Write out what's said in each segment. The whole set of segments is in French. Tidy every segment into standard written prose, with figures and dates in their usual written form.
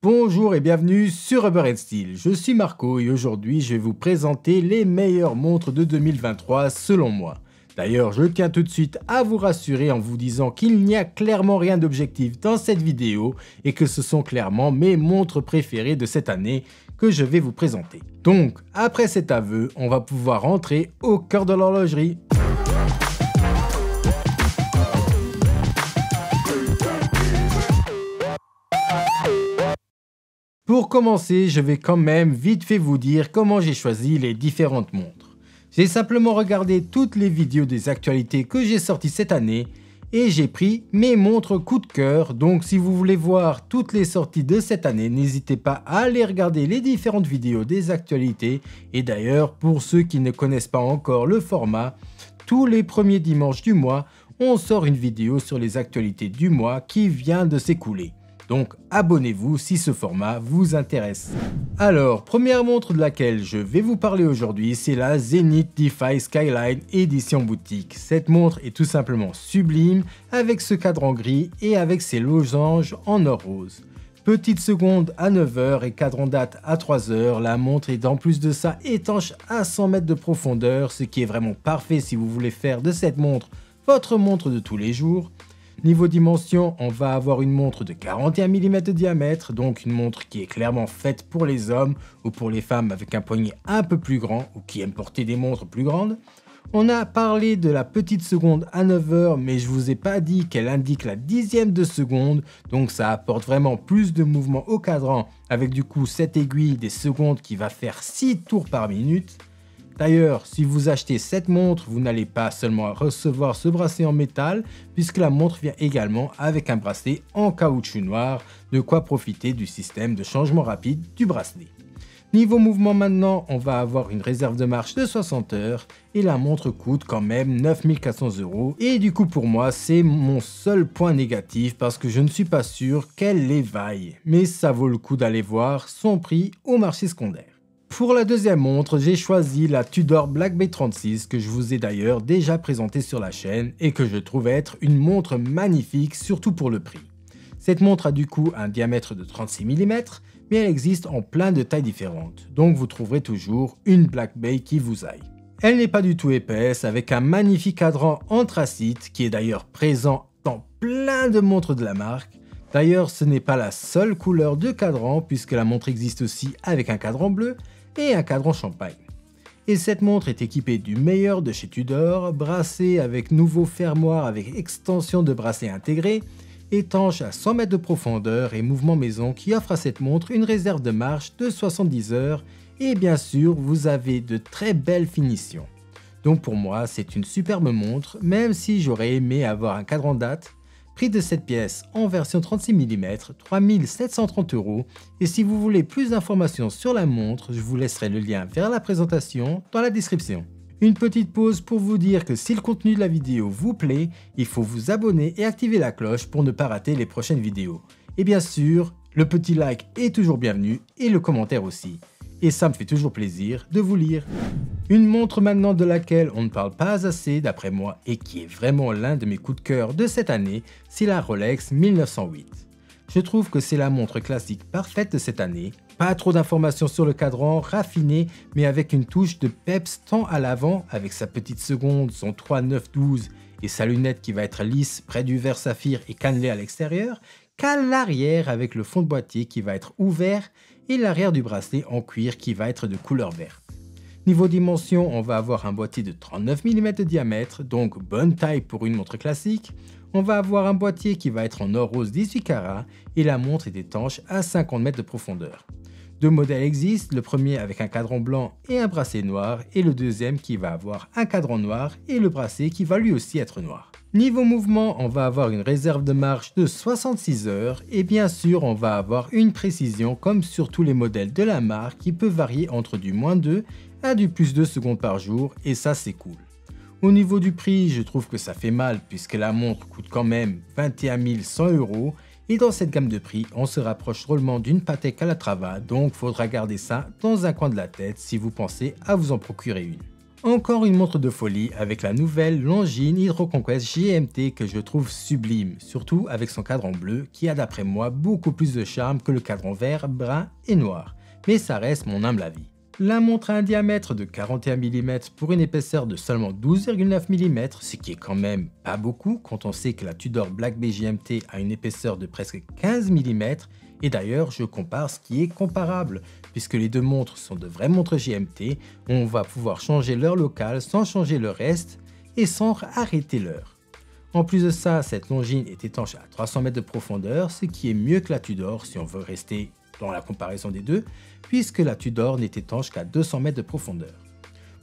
Bonjour et bienvenue sur Rubber & Steel, je suis Marco et aujourd'hui je vais vous présenter les meilleures montres de 2023 selon moi. D'ailleurs je tiens tout de suite à vous rassurer en vous disant qu'il n'y a clairement rien d'objectif dans cette vidéo et que ce sont clairement mes montres préférées de cette année que je vais vous présenter. Donc après cet aveu, on va pouvoir rentrer au cœur de l'horlogerie. Pour commencer, je vais quand même vite fait vous dire comment j'ai choisi les différentes montres. J'ai simplement regardé toutes les vidéos des actualités que j'ai sorties cette année et j'ai pris mes montres coup de cœur. Donc si vous voulez voir toutes les sorties de cette année, n'hésitez pas à aller regarder les différentes vidéos des actualités. Et d'ailleurs, pour ceux qui ne connaissent pas encore le format, tous les premiers dimanches du mois, on sort une vidéo sur les actualités du mois qui vient de s'écouler. Donc abonnez-vous si ce format vous intéresse. Alors, première montre de laquelle je vais vous parler aujourd'hui, c'est la Zenith Defy Skyline édition boutique. Cette montre est tout simplement sublime avec ce cadran gris et avec ses losanges en or rose. Petite seconde à 9 h et cadran date à 3 h, la montre est en plus de ça étanche à 100 mètres de profondeur, ce qui est vraiment parfait si vous voulez faire de cette montre votre montre de tous les jours. Niveau dimension, on va avoir une montre de 41 mm de diamètre, donc une montre qui est clairement faite pour les hommes ou pour les femmes avec un poignet un peu plus grand ou qui aiment porter des montres plus grandes. On a parlé de la petite seconde à 9 h, mais je vous ai pas dit qu'elle indique la dixième de seconde, donc ça apporte vraiment plus de mouvement au cadran avec du coup cette aiguille des secondes qui va faire 6 tours par minute. D'ailleurs, si vous achetez cette montre, vous n'allez pas seulement recevoir ce bracelet en métal, puisque la montre vient également avec un bracelet en caoutchouc noir, de quoi profiter du système de changement rapide du bracelet. Niveau mouvement maintenant, on va avoir une réserve de marche de 60 heures et la montre coûte quand même 9 400 €. Et du coup pour moi, c'est mon seul point négatif parce que je ne suis pas sûr qu'elle les vaille. Mais ça vaut le coup d'aller voir son prix au marché secondaire. Pour la deuxième montre, j'ai choisi la Tudor Black Bay 36 que je vous ai d'ailleurs déjà présentée sur la chaîne et que je trouve être une montre magnifique, surtout pour le prix. Cette montre a du coup un diamètre de 36 mm, mais elle existe en plein de tailles différentes, donc vous trouverez toujours une Black Bay qui vous aille. Elle n'est pas du tout épaisse, avec un magnifique cadran anthracite qui est d'ailleurs présent dans plein de montres de la marque. D'ailleurs, ce n'est pas la seule couleur de cadran puisque la montre existe aussi avec un cadran bleu et un cadran champagne. Et cette montre est équipée du meilleur de chez Tudor, bracelet avec nouveau fermoir avec extension de bracelet intégré, étanche à 100 mètres de profondeur et mouvement maison qui offre à cette montre une réserve de marche de 70 heures et bien sûr vous avez de très belles finitions. Donc pour moi c'est une superbe montre même si j'aurais aimé avoir un cadran date. Prix de cette pièce en version 36 mm, 3 730 € et si vous voulez plus d'informations sur la montre, je vous laisserai le lien vers la présentation dans la description. Une petite pause pour vous dire que si le contenu de la vidéo vous plaît, il faut vous abonner et activer la cloche pour ne pas rater les prochaines vidéos. Et bien sûr, le petit like est toujours bienvenu et le commentaire aussi. Et ça me fait toujours plaisir de vous lire. Une montre maintenant de laquelle on ne parle pas assez d'après moi et qui est vraiment l'un de mes coups de cœur de cette année, c'est la Rolex 1908. Je trouve que c'est la montre classique parfaite de cette année, pas trop d'informations sur le cadran, raffiné mais avec une touche de peps tant à l'avant avec sa petite seconde, son 3-9-12 et sa lunette qui va être lisse près du verre saphir et cannelée à l'extérieur, qu'à l'arrière avec le fond de boîtier qui va être ouvert et l'arrière du bracelet en cuir qui va être de couleur verte. Niveau dimension, on va avoir un boîtier de 39 mm de diamètre, donc bonne taille pour une montre classique. On va avoir un boîtier qui va être en or rose 18 carats et la montre est étanche à 50 mètres de profondeur. Deux modèles existent, le premier avec un cadran blanc et un bracelet noir et le deuxième qui va avoir un cadran noir et le bracelet qui va lui aussi être noir. Niveau mouvement, on va avoir une réserve de marche de 66 heures et bien sûr on va avoir une précision comme sur tous les modèles de la marque qui peut varier entre du -2 à du +2 secondes par jour et ça c'est cool. Au niveau du prix, je trouve que ça fait mal puisque la montre coûte quand même 21 100 € et dans cette gamme de prix, on se rapproche drôlement d'une Patek Calatrava, donc faudra garder ça dans un coin de la tête si vous pensez à vous en procurer une. Encore une montre de folie avec la nouvelle Longines Hydro Conquest GMT que je trouve sublime, surtout avec son cadran bleu qui a d'après moi beaucoup plus de charme que le cadran vert, brun et noir, mais ça reste mon humble avis. La montre a un diamètre de 41 mm pour une épaisseur de seulement 12,9 mm, ce qui est quand même pas beaucoup quand on sait que la Tudor Black Bay GMT a une épaisseur de presque 15 mm, et d'ailleurs je compare ce qui est comparable, puisque les deux montres sont de vraies montres GMT, où on va pouvoir changer l'heure locale sans changer le reste et sans arrêter l'heure. En plus de ça, cette Longines est étanche à 300 mètres de profondeur, ce qui est mieux que la Tudor si on veut rester dans la comparaison des deux, puisque la Tudor n'est étanche qu'à 200 mètres de profondeur.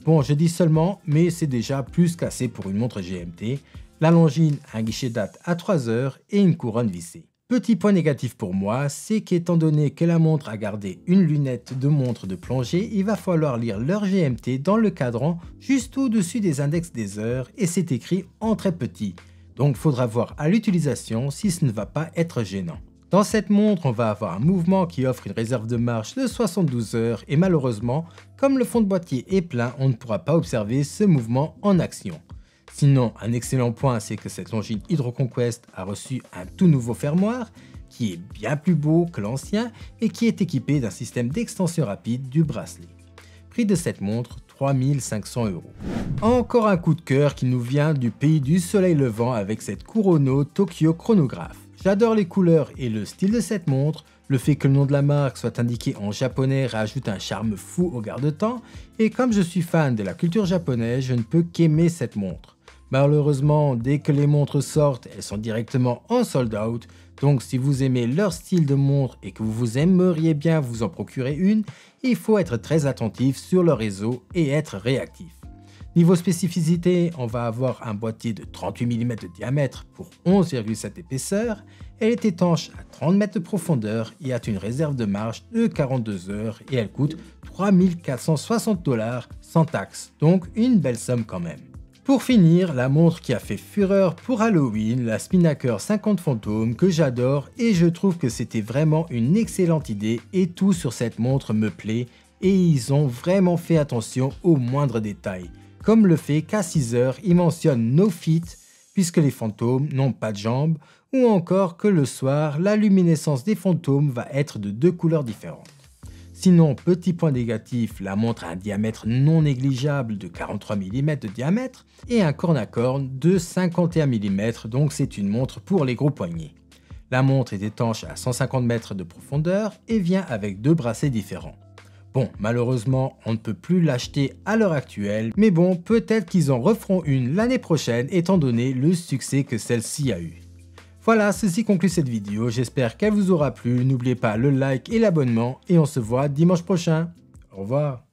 Bon, je dis seulement, mais c'est déjà plus qu'assez pour une montre GMT. La Longines a un guichet date à 3 heures et une couronne vissée. Petit point négatif pour moi, c'est qu'étant donné que la montre a gardé une lunette de montre de plongée, il va falloir lire l'heure GMT dans le cadran juste au-dessus des index des heures et c'est écrit en très petit. Donc faudra voir à l'utilisation si ce ne va pas être gênant. Dans cette montre, on va avoir un mouvement qui offre une réserve de marche de 72 heures et malheureusement, comme le fond de boîtier est plein, on ne pourra pas observer ce mouvement en action. Sinon, un excellent point, c'est que cette Longines Hydro Conquest a reçu un tout nouveau fermoir qui est bien plus beau que l'ancien et qui est équipé d'un système d'extension rapide du bracelet. Prix de cette montre, 3 500 €. Encore un coup de cœur qui nous vient du pays du soleil levant avec cette Kurono Tokyo Chronograph. J'adore les couleurs et le style de cette montre, le fait que le nom de la marque soit indiqué en japonais rajoute un charme fou au garde-temps, et comme je suis fan de la culture japonaise, je ne peux qu'aimer cette montre. Malheureusement, dès que les montres sortent, elles sont directement en sold out, donc si vous aimez leur style de montre et que vous aimeriez bien vous en procurer une, il faut être très attentif sur le réseau et être réactif. Niveau spécificité, on va avoir un boîtier de 38 mm de diamètre pour 11,7 épaisseur, elle est étanche à 30 mètres de profondeur et a une réserve de marche de 42 heures et elle coûte 3 460 $ sans taxe, donc une belle somme quand même. Pour finir, la montre qui a fait fureur pour Halloween, la Spinnaker 50 Phantom que j'adore et je trouve que c'était vraiment une excellente idée et tout sur cette montre me plaît et ils ont vraiment fait attention aux moindres détails. Comme le fait qu'à 6 heures, il mentionne No Fit puisque les fantômes n'ont pas de jambes ou encore que le soir, la luminescence des fantômes va être de 2 couleurs différentes. Sinon, petit point négatif, la montre a un diamètre non négligeable de 43 mm de diamètre et un corne-à-corne de 51 mm, donc c'est une montre pour les gros poignets. La montre est étanche à 150 mètres de profondeur et vient avec 2 bracelets différents. Bon, malheureusement, on ne peut plus l'acheter à l'heure actuelle, mais bon, peut-être qu'ils en referont une l'année prochaine étant donné le succès que celle-ci a eu. Voilà, ceci conclut cette vidéo, j'espère qu'elle vous aura plu, n'oubliez pas le like et l'abonnement et on se voit dimanche prochain. Au revoir.